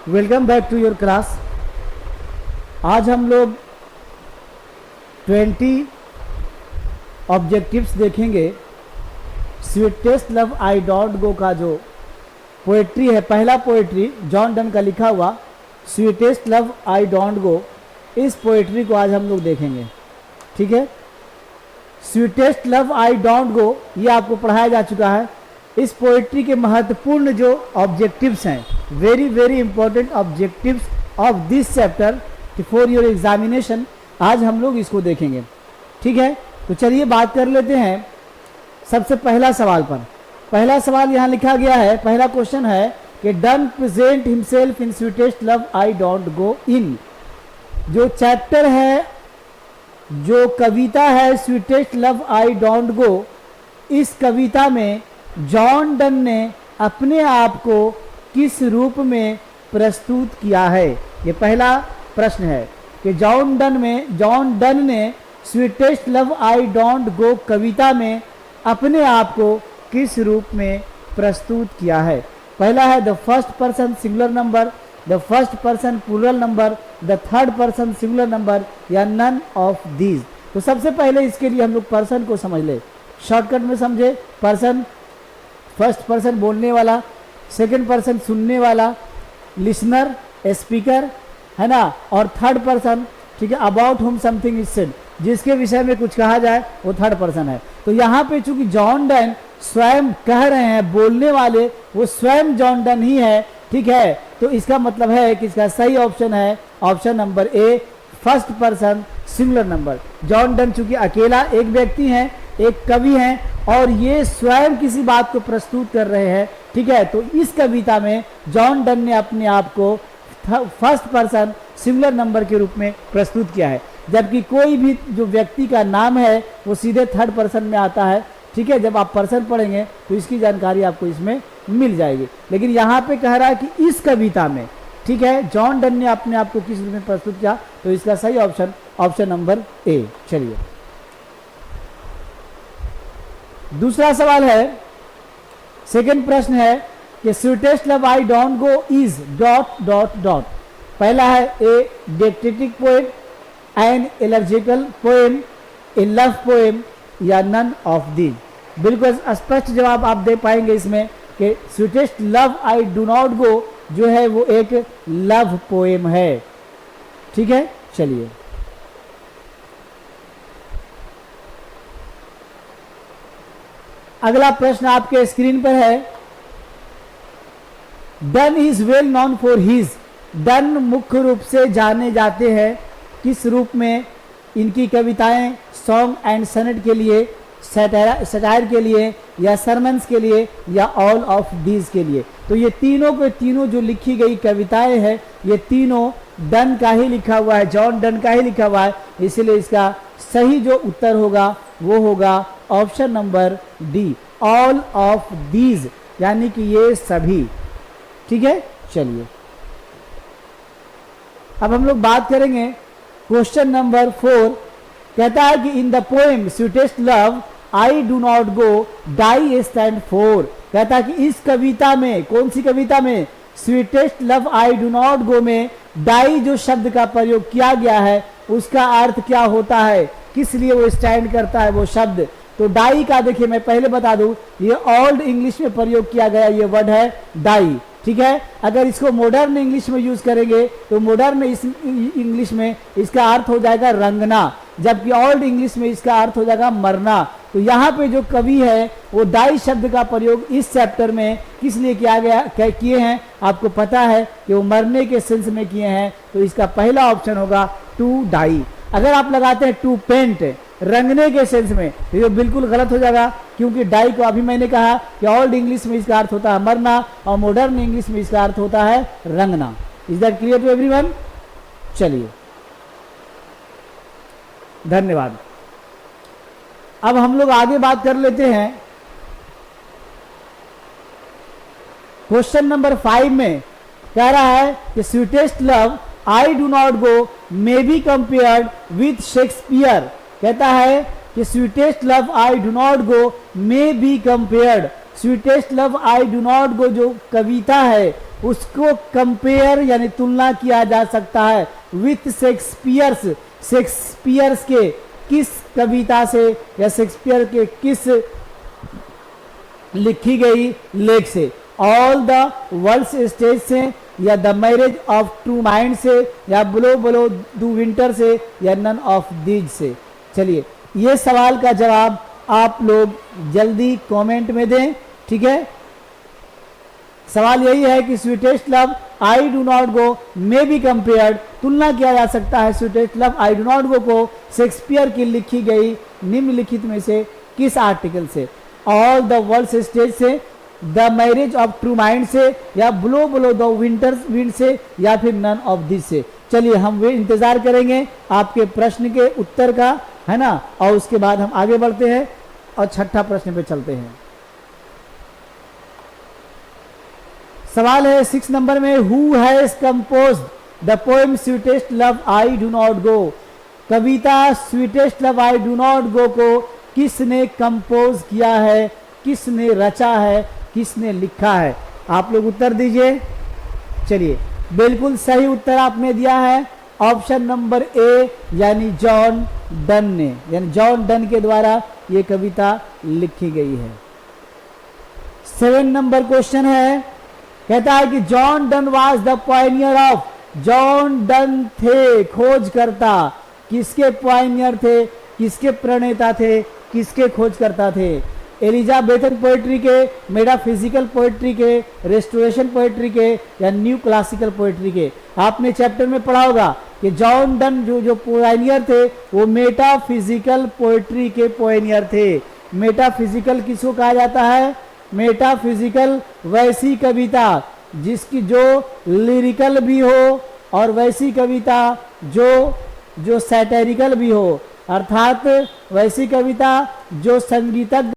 Welcome back to your class. आज हम लोग 20 ऑब्जेक्टिव्स देखेंगे। Sweetest love I don't go का जो पोएट्री है, पहला पोएट्री जॉन डन का लिखा हुआ sweetest love I don't go, इस पोएट्री को आज हम लोग देखेंगे। ठीक है, स्वीटेस्ट लव आई डोंट गो ये आपको पढ़ाया जा चुका है। इस पोएट्री के महत्वपूर्ण जो ऑब्जेक्टिव्स हैं, very very important objectives of this chapter for your examination, आज हम लोग इसको देखेंगे। ठीक है, तो चलिए बात कर लेते हैं सबसे पहला सवाल पर। पहला सवाल यहाँ लिखा गया है, पहला क्वेश्चन है कि Donne present himself in sweetest love I don't go in. जो चैप्टर है, जो कविता है sweetest love I don't go, इस कविता में जॉन डन ने अपने आप को किस रूप में प्रस्तुत किया है। ये पहला प्रश्न है कि जॉन डन ने sweetest love I don't go कविता में अपने आप को किस रूप में प्रस्तुत किया है। पहला है the first person singular number, the first person plural number, the third person singular number, या नन ऑफ दीज। तो सबसे पहले इसके लिए हम लोग पर्सन को समझ ले, शॉर्टकट में समझे। पर्सन, फर्स्ट पर्सन बोलने वाला, सेकंड पर्सन सुनने वाला, लिसनर स्पीकर है ना, और थर्ड पर्सन, ठीक है, अबाउट हुम समथिंग इज सेड, जिसके विषय में कुछ कहा जाए वो थर्ड पर्सन है। तो यहाँ पे चूंकि जॉन डन स्वयं कह रहे हैं, बोलने वाले वो स्वयं जॉन डन ही है। ठीक है, तो इसका मतलब है कि इसका सही ऑप्शन है option number A, first person singular number. John Donne चूंकि अकेला एक व्यक्ति हैं, एक कवि हैं, और ये स्वयं किसी बात को प्रस्तुत कर रहे हैं। ठीक है, तो इस कविता में जॉन डन ने अपने आप को फर्स्ट पर्सन सिंगुलर नंबर के रूप में प्रस्तुत किया है, जबकि कोई भी जो व्यक्ति का नाम है वो सीधे थर्ड पर्सन में आता है। ठीक है, जब आप पर्सन पढ़ेंगे तो इसकी जानकारी आपको इसमें मिल जाएगी। लेकिन यहाँ पे कह रहा है कि इस कविता में, ठीक है, जॉन डन ने अपने आप को किस रूप में प्रस्तुत किया, तो इसका सही ऑप्शन ऑप्शन नंबर ए। चलिए दूसरा सवाल है, सेकंड प्रश्न है कि sweetest love I don't go is dot dot dot. पहला है ए डेक्टेटिक पोएम, एन एलर्जिकल पोएम, ए लव पोएम, या नन ऑफ दीज। बिल्कुल स्पष्ट जवाब आप दे पाएंगे इसमें कि sweetest love I do not गो जो है वो एक लव पोएम है। ठीक है, चलिए अगला प्रश्न आपके स्क्रीन पर है। Done is well known for his. Done मुख्य रूप से जाने जाते हैं किस रूप में? इनकी कविताएं सॉन्ग एंड सनेट के लिए, सटायर के लिए, या सरमन्स के लिए, या ऑल ऑफ दीज के लिए। तो ये तीनों के तीनों जो लिखी गई कविताएं हैं, ये तीनों डन का ही लिखा हुआ है, जॉन डन का ही लिखा हुआ है। इसलिए इसका सही जो उत्तर होगा वो होगा option number D, all of these, यानी कि ये सभी। ठीक है, चलिए अब हम लोग बात करेंगे क्वेश्चन नंबर 4। कहता है कि in the poem sweetest love I do not go die stand for. कहता है कि इस कविता में, कौन सी कविता में? Sweetest love I do not गो में डाई जो शब्द का प्रयोग किया गया है उसका अर्थ क्या होता है, किस लिए वो स्टैंड करता है वो शब्द। तो डाई का देखिए मैं पहले बता दूं, ये ओल्ड इंग्लिश में प्रयोग किया गया ये वर्ड है डाई। ठीक है, अगर इसको मॉडर्न इंग्लिश में यूज करेंगे तो मॉडर्न इंग्लिश में इसका अर्थ हो जाएगा रंगना, जबकि ओल्ड इंग्लिश में इसका अर्थ हो जाएगा मरना। तो यहाँ पे जो कवि है वो डाई शब्द का प्रयोग इस चैप्टर में किस लिए किया गया, किए हैं आपको पता है कि वो मरने के सेंस में किए हैं। तो इसका पहला ऑप्शन होगा टू डाई। अगर आप लगाते हैं टू पेंट, रंगने के सेंस में, तो ये बिल्कुल गलत हो जाएगा, क्योंकि डाई को अभी मैंने कहा कि ओल्ड इंग्लिश में इसका अर्थ होता है मरना और मॉडर्न इंग्लिश में इसका अर्थ होता है रंगना। Is that clear to everyone? चलिए धन्यवाद। अब हम लोग आगे बात कर लेते हैं क्वेश्चन नंबर 5 में। कह रहा है कि sweetest love I do not go may be compared with Shakespeare. कहता है कि sweetest love I do not go may be compared sweetest love I do not गो जो कविता है उसको कंपेयर यानी तुलना किया जा सकता है विथ शेक्सपियर्स के किस कविता से या शेक्सपियर के किस लिखी गई लेख से, ऑल द वर्ल्ड्स स्टेज से या the marriage of true mind से या ब्लो ब्लो दू विंटर से या नन ऑफ दीज से। चलिए ये सवाल का जवाब आप लोग जल्दी कमेंट में दें, ठीक है। सवाल यही है कि sweetest love I do not गो में बी कंपेयर्ड, तुलना किया जा सकता है sweetest love I do not गो को शेक्सपियर की लिखी गई निम्नलिखित में से किस आर्टिकल से, ऑल द वर्ल्ड स्टेज से, the marriage of true mind से या ब्लो ब्लो द विंड से या फिर नन ऑफ दिस से। चलिए हम वे इंतजार करेंगे आपके प्रश्न के उत्तर का, है ना, और उसके बाद हम आगे बढ़ते हैं और छठा प्रश्न पे चलते हैं। सवाल है 6 नंबर में, who has compose the poem sweetest love I do not go, Kavita sweetest love I do not गो को किसने कंपोज किया है, किसने रचा है, किसने लिखा है, आप लोग उत्तर दीजिए। चलिए बिल्कुल सही उत्तर आपने दिया है ऑप्शन नंबर ए यानी जॉन डन ने, यानी जॉन डन के द्वारा ये कविता लिखी गई है। 7 नंबर क्वेश्चन है, कहता है कि John done was the Pioneer of, John Donne थे खोजकर्ता, किसके पायनियर थे, किसके प्रणेता थे, किसके खोजकर्ता थे, एलिजाबेथन पोएट्री के, मेटाफिजिकल पोएट्री के, रेस्टोरेशन पोएट्री के या न्यू क्लासिकल पोएट्री के। आपने चैप्टर में पढ़ा होगा कि जॉन डन जो पोएनियर थे वो मेटाफिजिकल पोएट्री के पोएनियर थे। मेटाफिजिकल किसको कहा जाता है, मेटाफिजिकल वैसी कविता जिसकी जो लिरिकल भी हो और वैसी कविता जो सैटेरिकल भी हो, अर्थात वैसी कविता जो संगीतज्ञ